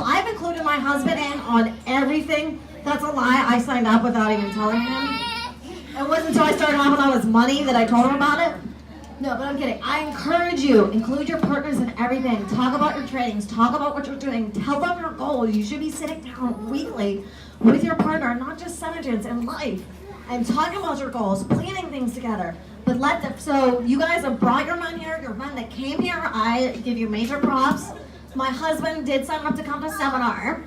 I've included my husband in on everything. That's a lie. I signed up without even telling him. It wasn't until I started hopping on his money that I told him about it. No, but I'm kidding. I encourage you, include your partners in everything. Talk about your trainings. Talk about what you're doing. Tell them your goals. You should be sitting down weekly with your partner, not just Senegents in life, and talking about your goals, planning things together. But let them, so you guys have brought your men here, your men that came here, I give you major props. My husband did sign up to come to seminar.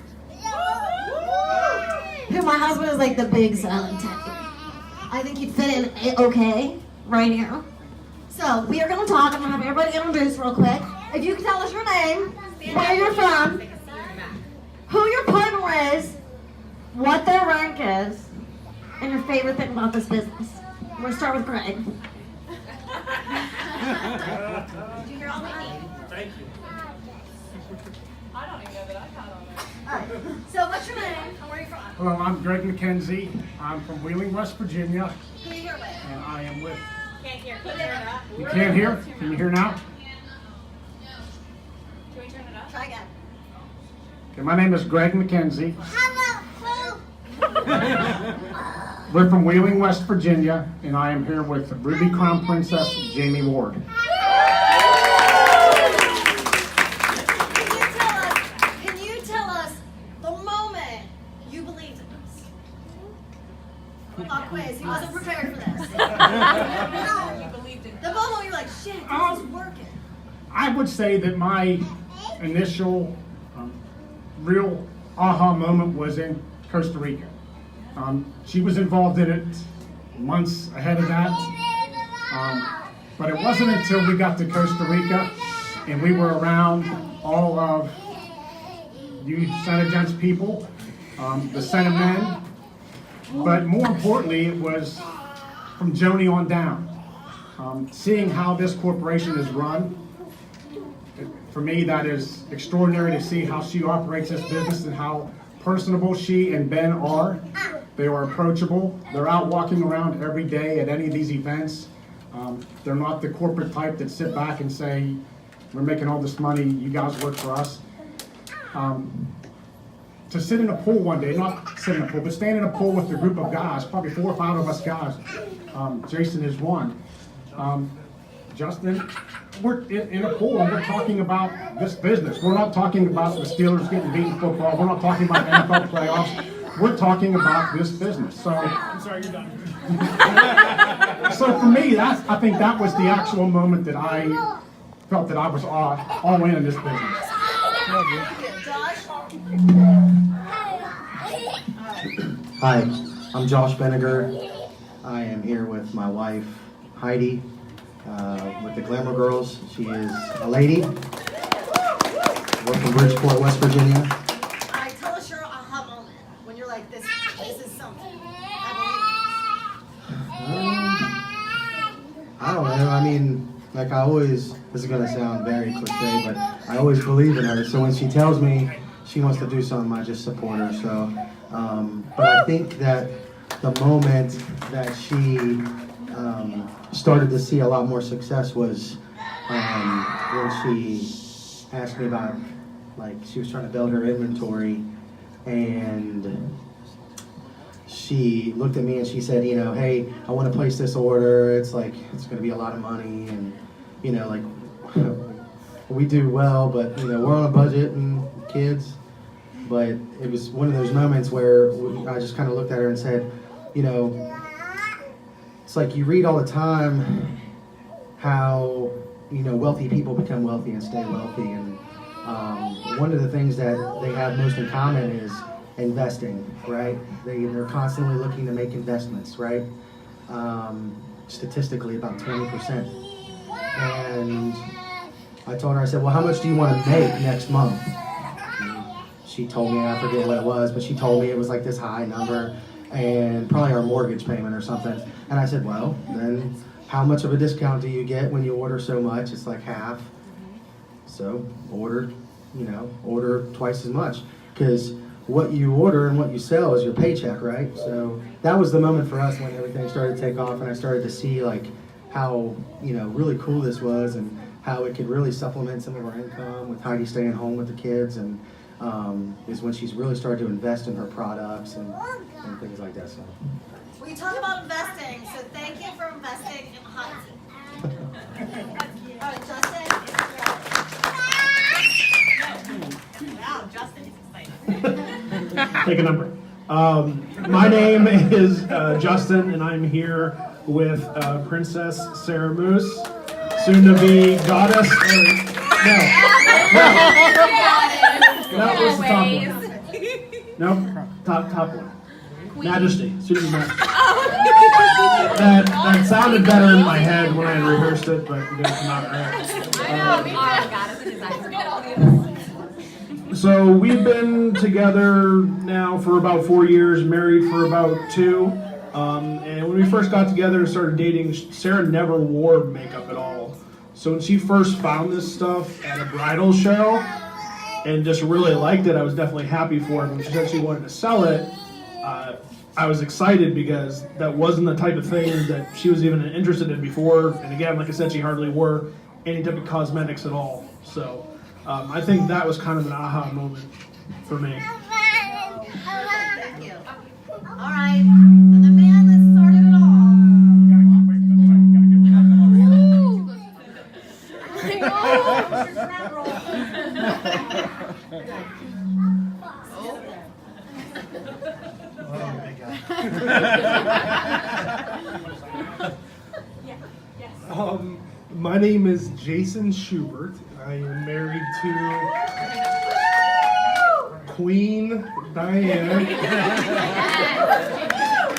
My husband is like the big silent techie. I think he'd fit in okay right here. So we are going to talk. I'm going to have everybody introduce real quick. If you can tell us your name, where you're from, who your partner is, what their rank is, and your favorite thing about this business. We're going to start with Greg. Did you hear all that? Thank you. I don't even know that I got on there. All right. So what's your name and where are you from? Hello, I'm Greg McKenzie. I'm from Wheeling, West Virginia, Who are you here with? and I am with. Can't hear. Can we turn it up? You can't hear? Can you hear now? Can we turn it up? Try again. Okay, my name is Greg McKenzie. We're from Wheeling, West Virginia, and I am here with Ruby Crown Princess Jamie Ward. Can you tell us the moment you believed in us? Pop quiz. He wasn't prepared for this. You believed in The moment you're like, shit, this is working. I would say that my initial real aha moment was in Costa Rica. She was involved in it months ahead of that. But it wasn't until we got to Costa Rica and we were around all of you Senegents people, the Senemen, but more importantly, it was from Joni on down. Seeing how this corporation is run, for me, that is extraordinary to see how she operates this business and how personable she and Ben are. They are approachable. They're out walking around every day at any of these events. They're not the corporate type that sit back and say, we're making all this money, you guys work for us. To sit in a pool one day, not sit in a pool, but stand in a pool with a group of guys, probably 4 or 5 of us guys. Jason is one. Justin, we're in a pool and we're talking about this business. We're not talking about the Steelers getting beaten football. We're not talking about NFL playoffs. We're talking about this business. So, I'm sorry, you're done. So for me, I think that was the actual moment that I felt that I was all in this business. Hi, I'm Josh Benniger. I am here with my wife, Heidi, with the Glamour Girls. She is a lady. We're from Bridgeport, West Virginia. All right, tell us your aha moment when you're like, this is something. I don't know. I mean, like I always, this is going to sound very cliche, but I always believe in her. So when she tells me she wants to do something, I just support her. So, but I think that the moment that she started to see a lot more success was when she asked me about, like, she was trying to build her inventory, and she looked at me and she said, you know, hey, I want to place this order. It's like, it's going to be a lot of money, and, you know, like, we do well, but, you know, we're on a budget and kids. But it was one of those moments where I just kind of looked at her and said, you know, it's like you read all the time how, you know, wealthy people become wealthy and stay wealthy. And one of the things that they have most in common is investing, right? They're constantly looking to make investments, right? Statistically, about 20%. And I told her, I said, well, how much do you want to make next month? She told me, I forget what it was, but she told me it was like this high number and probably our mortgage payment or something. And I said, well, then how much of a discount do you get when you order so much? It's like half. So order twice as much, because what you order and what you sell is your paycheck, right? So that was the moment for us when everything started to take off, and I started to see like how, you know, really cool this was and how it could really supplement some of our income with Heidi staying home with the kids. And is when she's really started to invest in her products and things like that. So. Well, you talk about investing, so thank you for investing in hot tea. All right, Justin. Wow, Justin is excited. Take a number. My name is Justin, and I'm here with Princess Sarah Moose, soon to be goddess. No, what's the top one? Nope, top one. Majesty, soon to be Majesty. That sounded better in my head when I had rehearsed it, but it didn't come out right. So we've been together now for about 4 years, married for about 2. And when we first got together and started dating, Sarah never wore makeup at all. So when she first found this stuff at a bridal show and just really liked it, I was definitely happy for her. When she said she wanted to sell it, I was excited because that wasn't the type of thing that she was even interested in before. And again, like I said, she hardly wore any type of cosmetics at all. So I think that was kind of an aha moment for me. Thank you. All right, and the man that started it all. My name is Jason Schubert. I am married to Queen Diane.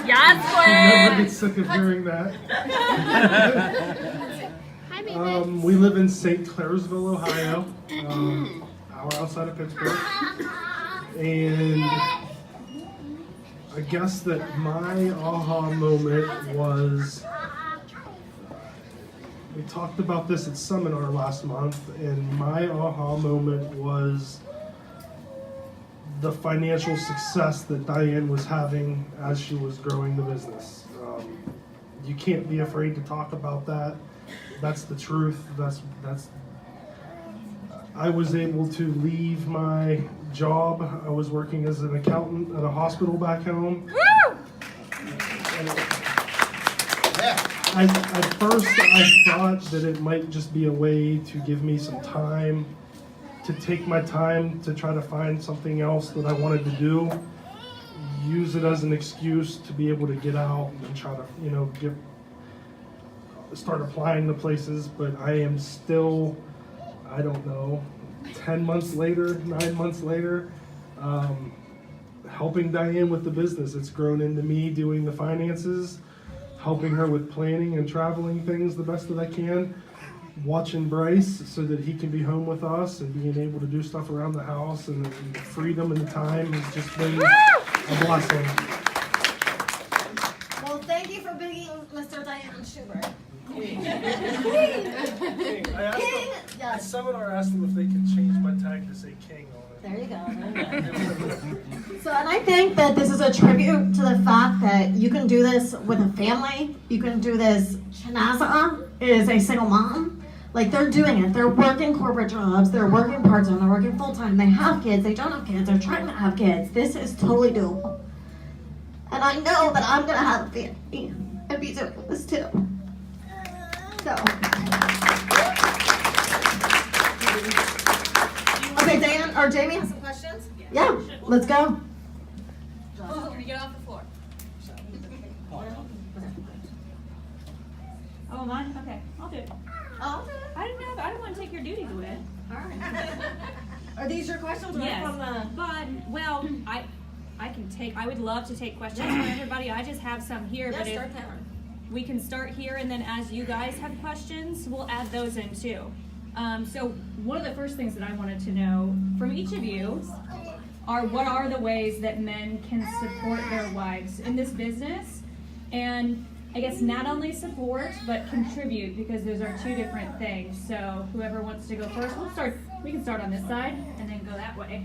Yes, I never get sick of hearing that. We live in St. Clairsville, Ohio, hour outside of Pittsburgh. And I guess that my aha moment was, we talked about this at seminar last month, and my aha moment was the financial success that Diane was having as she was growing the business. You can't be afraid to talk about that. That's the truth. That's. I was able to leave my job. I was working as an accountant at a hospital back home. At first, I thought that it might just be a way to give me some time, to take my time to try to find something else that I wanted to do, use it as an excuse to be able to get out and try to, start applying to places. But I am still, I don't know, 10 months later, 9 months later, helping Diane with the business. It's grown into me doing the finances, helping her with planning and traveling things the best that I can, watching Bryce so that he can be home with us and being able to do stuff around the house, and the freedom and the time has just been a blessing. Well, thank you for being Mr. Diane Schubert. At seminar, I asked them if they could change my tag to say King on it. There you go. So, and I think that this is a tribute to the fact that you can do this with a family. You can do this. Shanaza is a single mom. Like, they're doing it. They're working corporate jobs. They're working part-time. They're working full-time. They have kids. They don't have kids. They're trying to have kids. This is totally doable. And I know that I'm going to have a family and be doing this too. So. Okay, Dan or Jamie has some questions? Yeah, let's go. You're gonna get off the floor. Oh, mine? Okay, I'll do it. Oh, I didn't want to take your duties away. all right. Are these your questions? Or Yes, from the... but, well, I would love to take questions from everybody. I just have some here, Yeah, but if start there. we can start here, and then as you guys have questions, we'll add those in too. So one of the first things that I wanted to know from each of you are, what are the ways that men can support their wives in this business? And I guess not only support, but contribute, because those are two different things. So whoever wants to go first, we can start on this side and then go that way.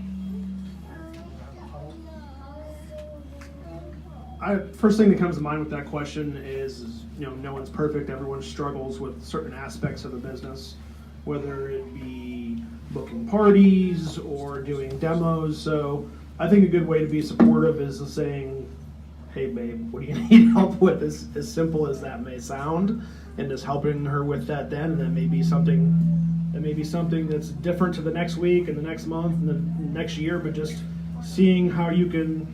First thing that comes to mind with that question is, no one's perfect. Everyone struggles with certain aspects of the business, whether it be booking parties or doing demos. So I think a good way to be supportive is saying, hey babe, what do you need help with? As simple as that may sound, and just helping her with that then, and that may be something that's different to the next week and the next month and the next year, but just seeing how you can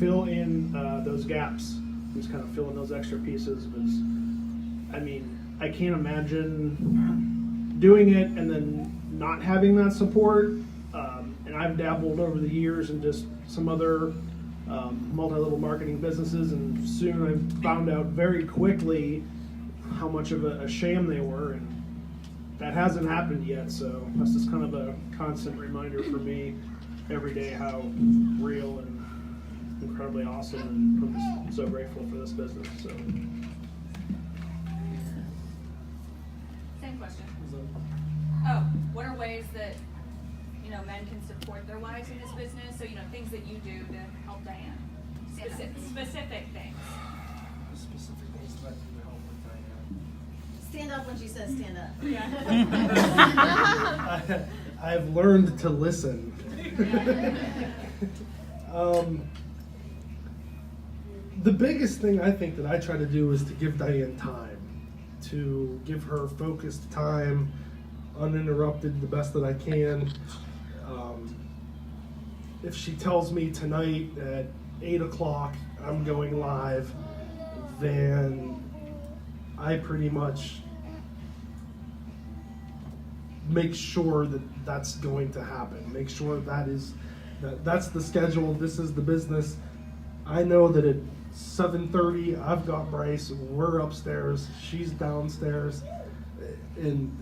fill in those gaps, just kind of fill in those extra pieces. Because I mean, I can't imagine doing it and then not having that support. And I've dabbled over the years in just some other multi-level marketing businesses, and soon I found out very quickly how much of a sham they were, and that hasn't happened yet. So that's just kind of a constant reminder for me every day how real and incredibly awesome, and I'm just so grateful for this business. So. Same question. Oh, what are ways that men can support their wives in this business? So things that you do to help Diane. Specific things. Specific things that I do to help with Diane. Stand up when she says stand up. Yeah. I've learned to listen. The biggest thing I think that I try to do is to give Diane time, to give her focused time, uninterrupted, the best that I can. If she tells me tonight at 8 o'clock I'm going live, then I pretty much make sure that that's going to happen. Make sure that's the schedule. This is the business. I know that at 7:30 I've got Bryce. We're upstairs. She's downstairs, and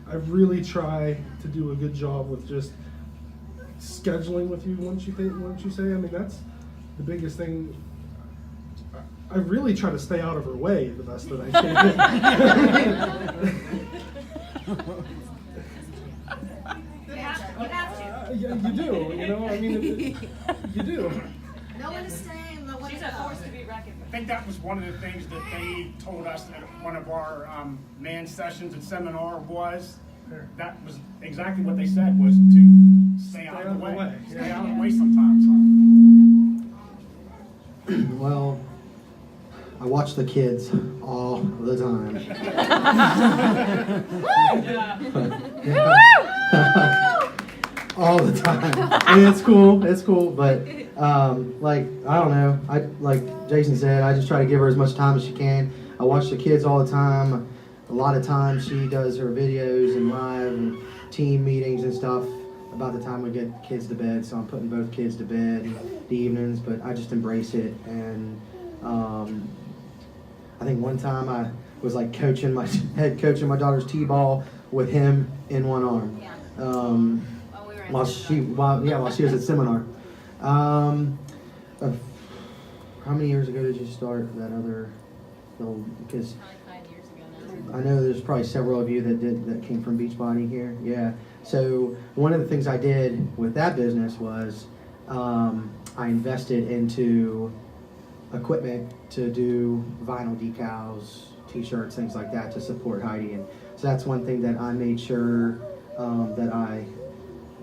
I really try to do a good job with just scheduling with you once you say. I mean, that's the biggest thing. I really try to stay out of her way the best that I can. You have to. Yeah, you do. I mean, you do. No one is staying. No one She's is a out. force to be reckoned I with. think that was one of the things that they told us at one of our man sessions and seminar was, that was exactly what they said, was to stay out of the way. Stay out of the way sometimes. Well, I watch the kids all the time. All the time. I mean, it's cool, but like, I don't know. Like Jason said, I just try to give her as much time as she can. I watch the kids all the time. A lot of times she does her videos and live and team meetings and stuff about the time we get kids to bed. So I'm putting both kids to bed in the evenings, but I just embrace it. And I think one time I was like head coaching my daughter's t-ball with him in one arm. While she was at seminar. How many years ago did you start that other? Because Probably 5 years ago now. I know there's probably several of you that came from Beachbody here. Yeah. So one of the things I did with that business was I invested into equipment to do vinyl decals, t-shirts, things like that to support Heidi. And so that's one thing that I made sure that I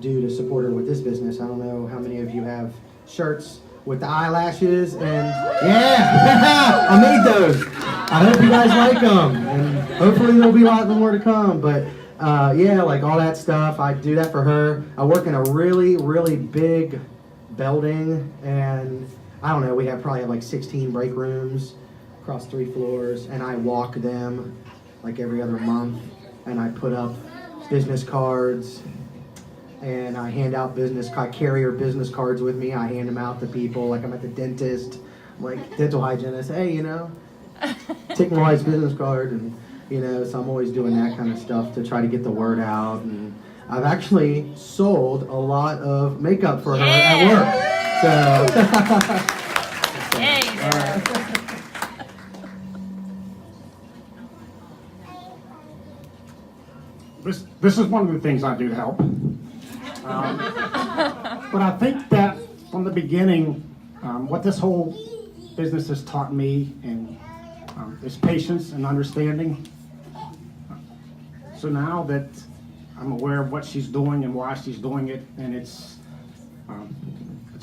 do to support her with this business. I don't know how many of you have shirts with the eyelashes, and yeah, I made those. I hope you guys like them, and hopefully there'll be a lot more to come. But yeah, like all that stuff, I do that for her. I work in a really, really big building, and I don't know, we probably have like 16 break rooms across 3 floors, and I walk them like every other month, and I put up business cards, and I hand out I carry her business cards with me. I hand them out to people, like I'm at the dentist, I'm like dental hygienist, hey, take my wife's business card, and so I'm always doing that kind of stuff to try to get the word out. And I've actually sold a lot of makeup for her at work. So, This is one of the things I do to help. But I think that from the beginning, what this whole business has taught me is patience and understanding. So now that I'm aware of what she's doing and why she's doing it, and it's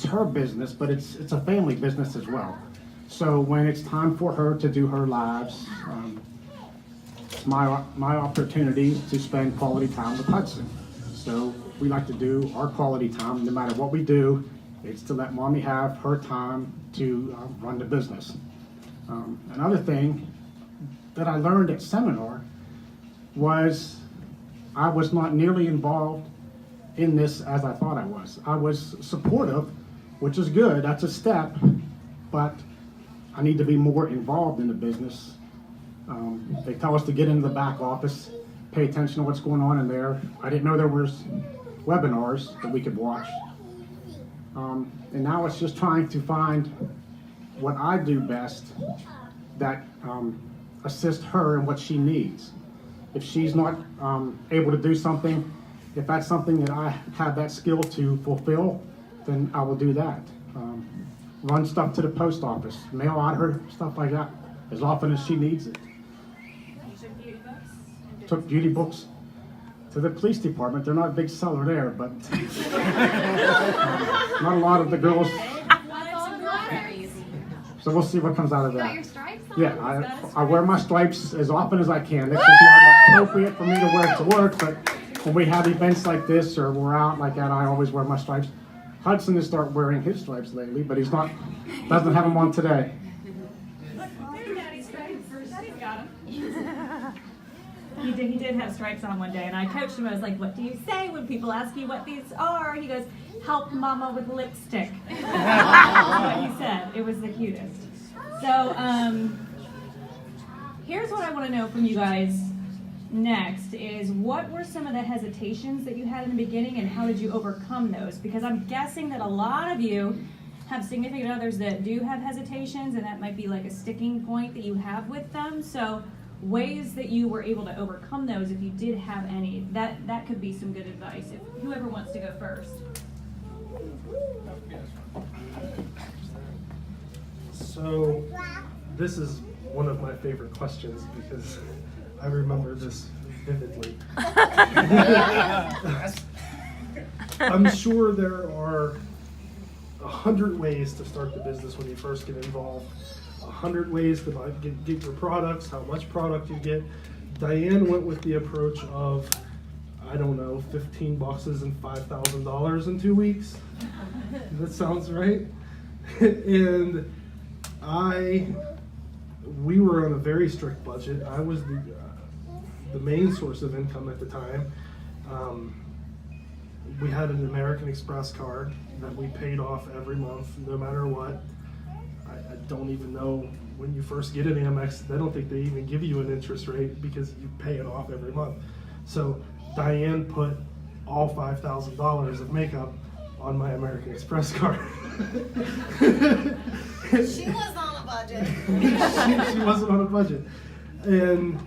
her business, but it's a family business as well. So when it's time for her to do her lives, it's my opportunity to spend quality time with Hudson. So we like to do our quality time, no matter what we do. It's to let mommy have her time to run the business. Another thing that I learned at seminar was I was not nearly involved in this as I thought I was. I was supportive, which is good, that's a step, but I need to be more involved in the business. They tell us to get into the back office, pay attention to what's going on in there. I didn't know there was webinars that we could watch. And now it's just trying to find what I do best that assist her in what she needs. If she's not able to do something, if that's something that I have that skill to fulfill, then I will do that. Run stuff to the post office, mail out her stuff like that as often as she needs it. Took beauty books to the police department. They're not a big seller there, but not a lot of the girls. So we'll see what comes out of that. Yeah, I wear my stripes as often as I can. It's just not appropriate for me to wear it to work, but when we have events like this or we're out like that, I always wear my stripes. Hudson has started wearing his stripes lately, but doesn't have them on today. There's Daddy's stripes. Daddy's got him. He did have stripes on one day, and I coached him. I was like, what do you say when people ask you what these are? He goes, help mama with lipstick. That's what he said. It was the cutest. So here's what I want to know from you guys next is what were some of the hesitations that you had in the beginning and how did you overcome those? Because I'm guessing that a lot of you have significant others that do have hesitations, and that might be like a sticking point that you have with them. So ways that you were able to overcome those, if you did have any, that could be some good advice. If whoever wants to go first. So this is one of my favorite questions because I remember this vividly. I'm sure there are 100 ways to start the business when you first get involved. 100 ways to get your products, how much product you get. Diane went with the approach of, I don't know, 15 boxes and $5,000 in 2 weeks. That sounds right. And we were on a very strict budget. I was the main source of income at the time. We had an American Express card that we paid off every month, no matter what. I don't even know, when you first get an Amex, I don't think they even give you an interest rate because you pay it off every month. So Diane put all $5,000 of makeup on my American Express card. She was on a budget. she wasn't on a budget. And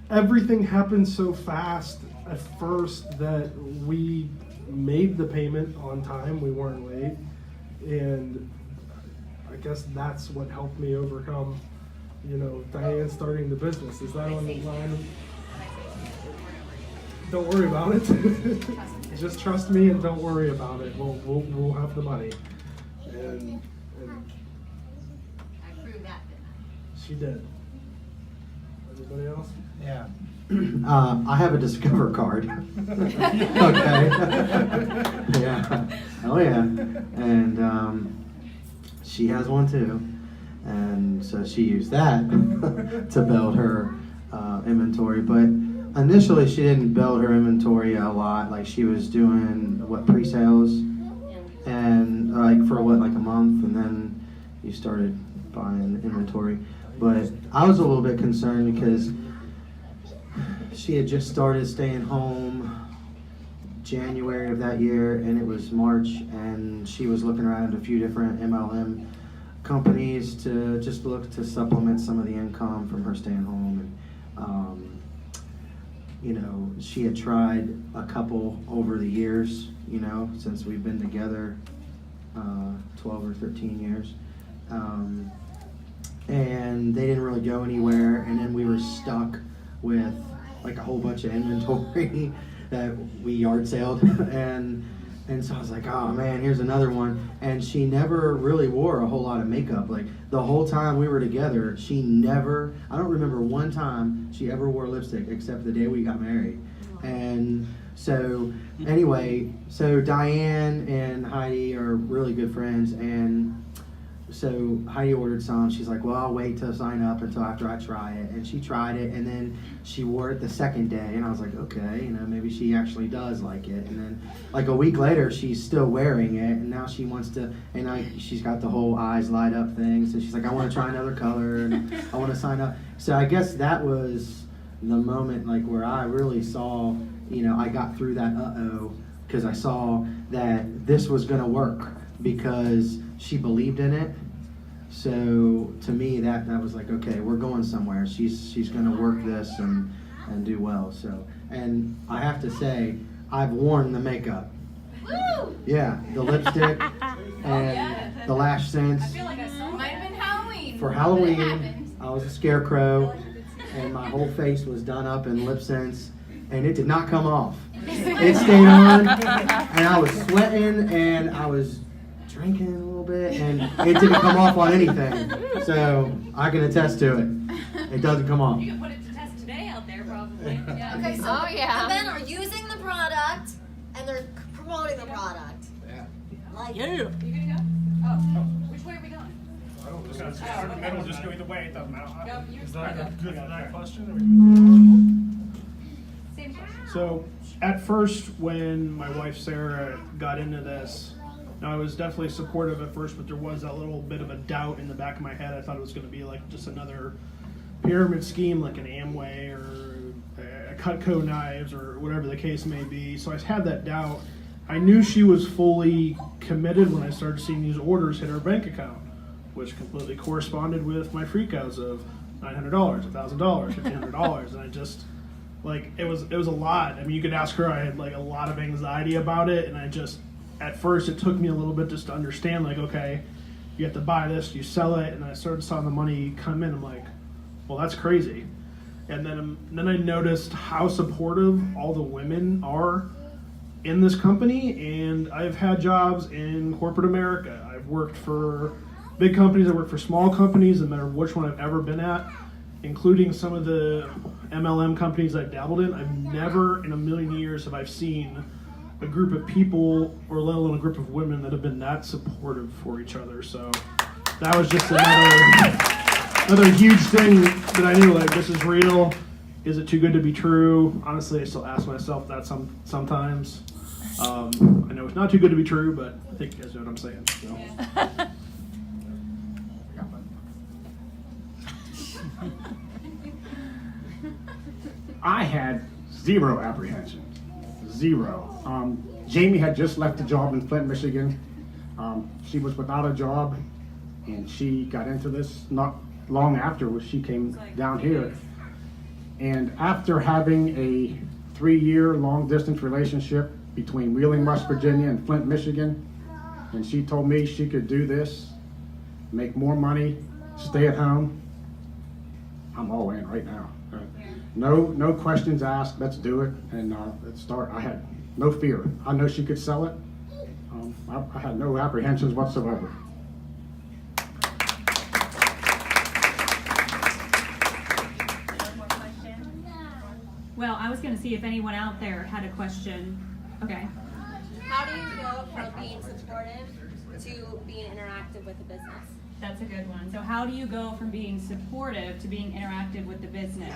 everything happened so fast at first that we made the payment on time. We weren't late. And I guess that's what helped me overcome, Diane starting the business. Is that on the line? Don't worry about it. Just trust me and don't worry about it. We'll have the money. And I proved that, didn't I? she did. Anybody else? Yeah. I have a Discover card. Okay. Yeah. Oh yeah. And she has one too. And so she used that to build her inventory. But initially she didn't build her inventory a lot. Like she was doing pre-sales and for a month, and then you started buying inventory. But I was a little bit concerned because she had just started staying home January of that year, and it was March, and she was looking around at a few different MLM companies to just look to supplement some of the income from her staying home. And she had tried a couple over the years, since we've been together 12 or 13 years. And they didn't really go anywhere, and then we were stuck with like a whole bunch of inventory that we yard saled, and so I was like, oh man, here's another one. And she never really wore a whole lot of makeup. Like the whole time we were together, she never, I don't remember one time she ever wore lipstick except the day we got married. And so anyway, so Diane and Heidi are really good friends, and so Heidi ordered some. She's like, well, I'll wait to sign up until after I try it. And she tried it, and then she wore it the second day, and I was like, okay, maybe she actually does like it. And then like a week later, she's still wearing it, and now she wants to, and she's got the whole eyes light up thing, so she's like, I want to try another color, and I want to sign up. So I guess that was the moment like where I really saw, I got through that because I saw that this was going to work because she believed in it. So to me, that was like, okay, we're going somewhere. She's going to work this and do well. So, and I have to say, I've worn the makeup. Woo! Yeah, the lipstick and the lash scents. I feel like I saw Might have been Halloween. For It Halloween, happened. I was a scarecrow, and my whole face was done up in lip scents, and it did not come off. It stayed on, and I was sweating, and I was drinking a little bit, and it didn't come off on anything. So I can attest to it. It doesn't come off. You can put it to test today out there, probably. Yeah. Okay, so Oh, yeah. the men are using the product and they're promoting the product. Yeah. Like, You gonna go? Oh, which way are we going? It'll just go either way, it doesn't matter. Yep, you Is that good for that question? Same question. So, at first, when my wife Sarah got into this, I was definitely supportive at first, but there was that little bit of a doubt in the back of my head. I thought it was going to be like just another pyramid scheme, like an Amway or a Cutco knives or whatever the case may be. So I had that doubt. I knew she was fully committed when I started seeing these orders hit her bank account, which completely corresponded with my freakouts of $900, $1,000, $1,500, and I just, like, it was a lot. I mean, you could ask her. I had like a lot of anxiety about it, and I just, at first, it took me a little bit just to understand, like, okay, you have to buy this, you sell it, and I started seeing the money come in. I'm like, well, that's crazy. And then I noticed how supportive all the women are in this company, and I've had jobs in corporate America. I've worked for big companies, I've worked for small companies, no matter which one I've ever been at, including some of the MLM companies I've dabbled in. I've never in a million years have I seen a group of people, or let alone a group of women, that have been that supportive for each other. So that was just another huge thing that I knew, like, this is real. Is it too good to be true? Honestly, I still ask myself that sometimes. I know it's not too good to be true, but I think you guys know what I'm saying. So. I had zero apprehension. Zero. Jamie had just left a job in Flint, Michigan. She was without a job, and she got into this not long after she came down here. And after having a 3-year long-distance relationship between Wheeling, West Virginia and Flint, Michigan, and she told me she could do this, make more money, stay at home, I'm all in right now. No questions asked, let's do it, and let's start. I had no fear. I know she could sell it. I had no apprehensions whatsoever. Well, I was going to see if anyone out there had a question. Okay. How do you go from being supportive to being interactive with the business? That's a good one. So how do you go from being supportive to being interactive with the business?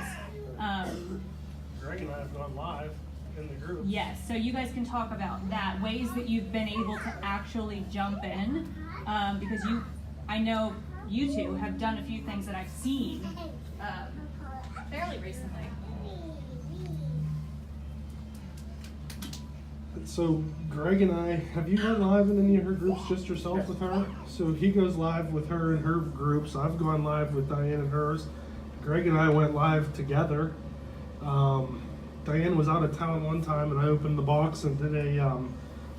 Greg and I have gone live in the group. Yes, so you guys can talk about that, ways that you've been able to actually jump in, because I know you two have done a few things that I've seen fairly recently. So Greg and I, have you gone live in any of her groups, just yourself with her? So he goes live with her in her groups. I've gone live with Diane and hers. Greg and I went live together. Diane was out of town one time, and I opened the box and did a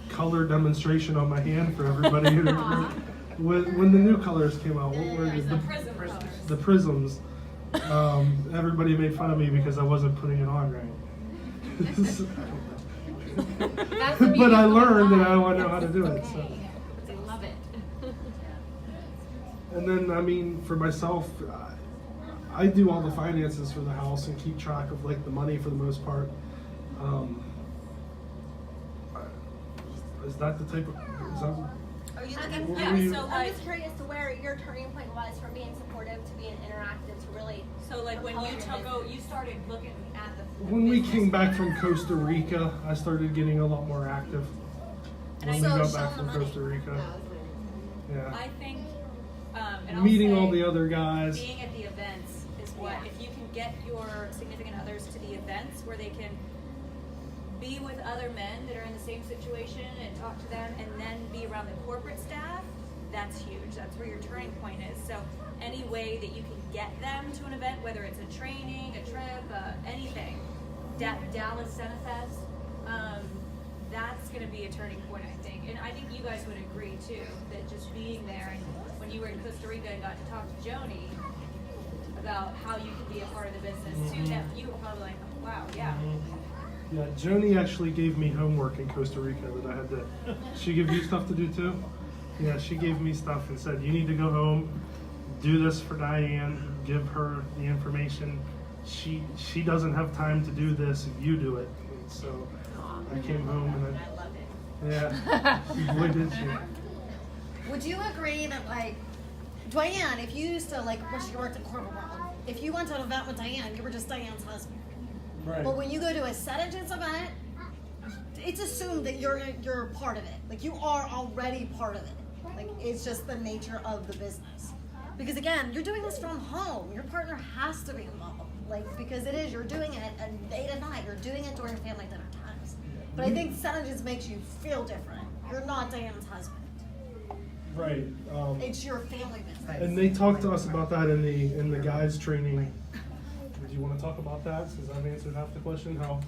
color demonstration on my hand for everybody. When the new colors came out, what were the prisms? Everybody made fun of me because I wasn't putting it on right. That's the beauty But I of learned that I live. want to know how to do it. That's So. okay. They love it. And then, I mean, for myself, I do all the finances for the house and keep track of like the money for the most part. Is that the type of? Is that, Are you What looking? were Yeah. you- So I'm just curious to where your turning point was from being supportive to being interactive to really. So like when you propelling you started looking at the when we business came back more. from Costa Rica, I started getting a lot more active. And When I- we So got back from Costa Rica, yeah, I think, and I'll meeting say, all the other guys. being at the events is what, if you can get your significant others to the events where they can be with other men that are in the same situation and talk to them and then be around the corporate staff, that's huge. That's where your turning point is. So any way that you can get them to an event, whether it's a training, a trip, anything, Dallas Senefest, that's going to be a turning point, I think. And I think you guys would agree too, that just being there, and when you were in Costa Rica and got to talk to Joni about how you can be a part of the business too, that you were probably like, oh, wow, yeah. Yeah, Joni actually gave me homework in Costa Rica that I had to. She gave you stuff to do too? Yeah, she gave me stuff and said, you need to go home, do this for Diane, give her the information. She doesn't have time to do this, you do it. And so I came home and I love it. yeah, boy did she. Would you agree that, like, Diane, if you used to, like, when she worked in corporate world, if you went to an event with Diane, you were just Diane's husband. Right. But when you go to a Senegen's event, it's assumed that you're part of it. Like, you are already part of it. Like, it's just the nature of the business. Because again, you're doing this from home. Your partner has to be involved. Like, because it is, you're doing it at 8 at night. You're doing it during family dinner times. But I think Senegen's makes you feel different. You're not Diane's husband. Right. It's your family business. And they talked to us about that in the guides training. Do you want to talk about that? Since I've answered half the question, how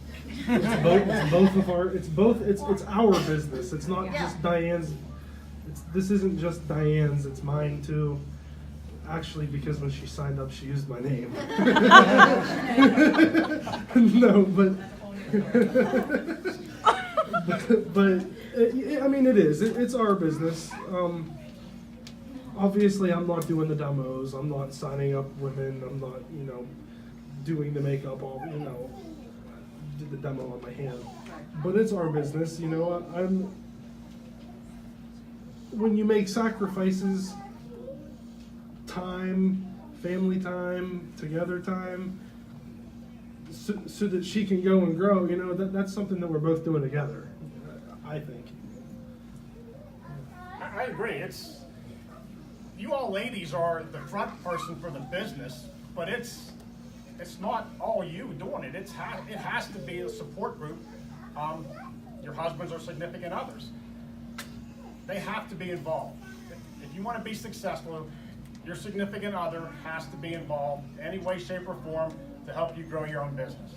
it's both of our, it's our business. It's not just Diane's. This isn't just Diane's. It's mine too. Actually, because when she signed up, she used my name. No, but I mean, it is. It's our business. Obviously, I'm not doing the demos. I'm not signing up women. I'm not, doing the makeup. Did the demo on my hand. But it's our business. When you make sacrifices, time, family time, together time, so that she can go and grow, that's something that we're both doing together, I think. I agree. It's you all ladies are the front person for the business, but it's not all you doing it. It has to be a support group. Your husbands or significant others. They have to be involved. If you want to be successful, your significant other has to be involved in any way, shape, or form to help you grow your own business.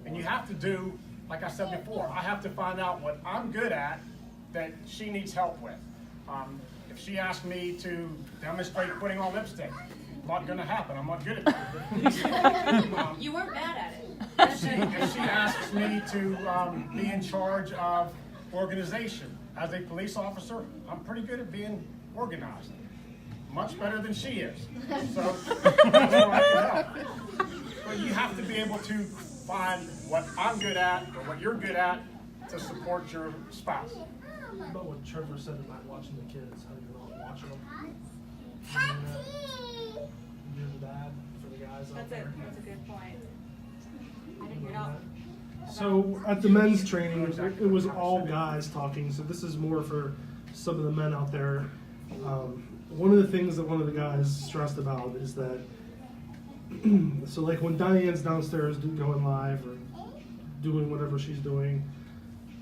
And you have to do, like I said before, I have to find out what I'm good at that she needs help with. If she asks me to demonstrate putting on lipstick, not going to happen. I'm not good at that. You weren't bad at it. If she asks me to be in charge of organization as a police officer, I'm pretty good at being organized. Much better than she is. So that's where I can help. But you have to be able to find what I'm good at or what you're good at to support your spouse. About what Trevor said about watching the kids, how you're not watching them. You're the dad for the guys out there. That's a good point. I think you're not. So at the men's training, it was all guys talking. So this is more for some of the men out there. One of the things that one of the guys stressed about is that, so like when Diane's downstairs going live or doing whatever she's doing,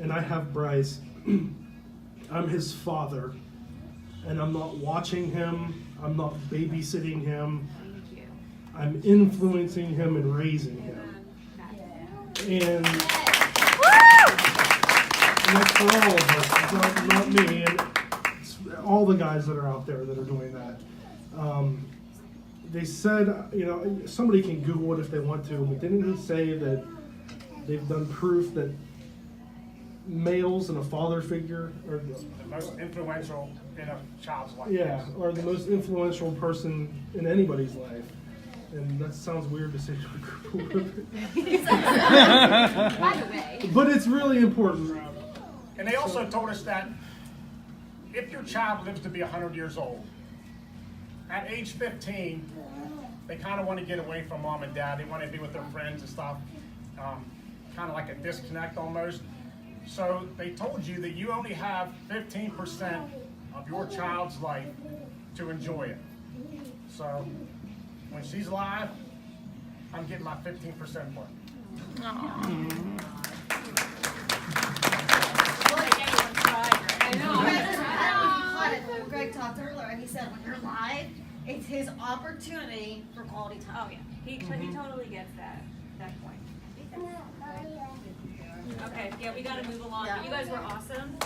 and I have Bryce, I'm his father, and I'm not watching him, I'm not babysitting him, I'm influencing him and raising him. And that's for all of us, it's not me, and it's all the guys that are out there that are doing that. they said, somebody can Google it if they want to, but didn't it say that they've done proof that males and a father figure are The most influential in a child's life. are the most influential person in anybody's life? And that sounds weird to say to a group of women. By the way. But it's really important. And they also told us that if your child lives to be 100 years old, at age 15, they kind of want to get away from mom and dad. They want to be with their friends and stuff, kind of like a disconnect almost. So they told you that you only have 15% of your child's life to enjoy it. So when she's alive, I'm getting my 15% more. Greg talked earlier, and he said when you're live, it's his opportunity for quality time. Oh yeah, he totally gets that point. Okay, yeah, we gotta move along. Yeah. You guys were awesome.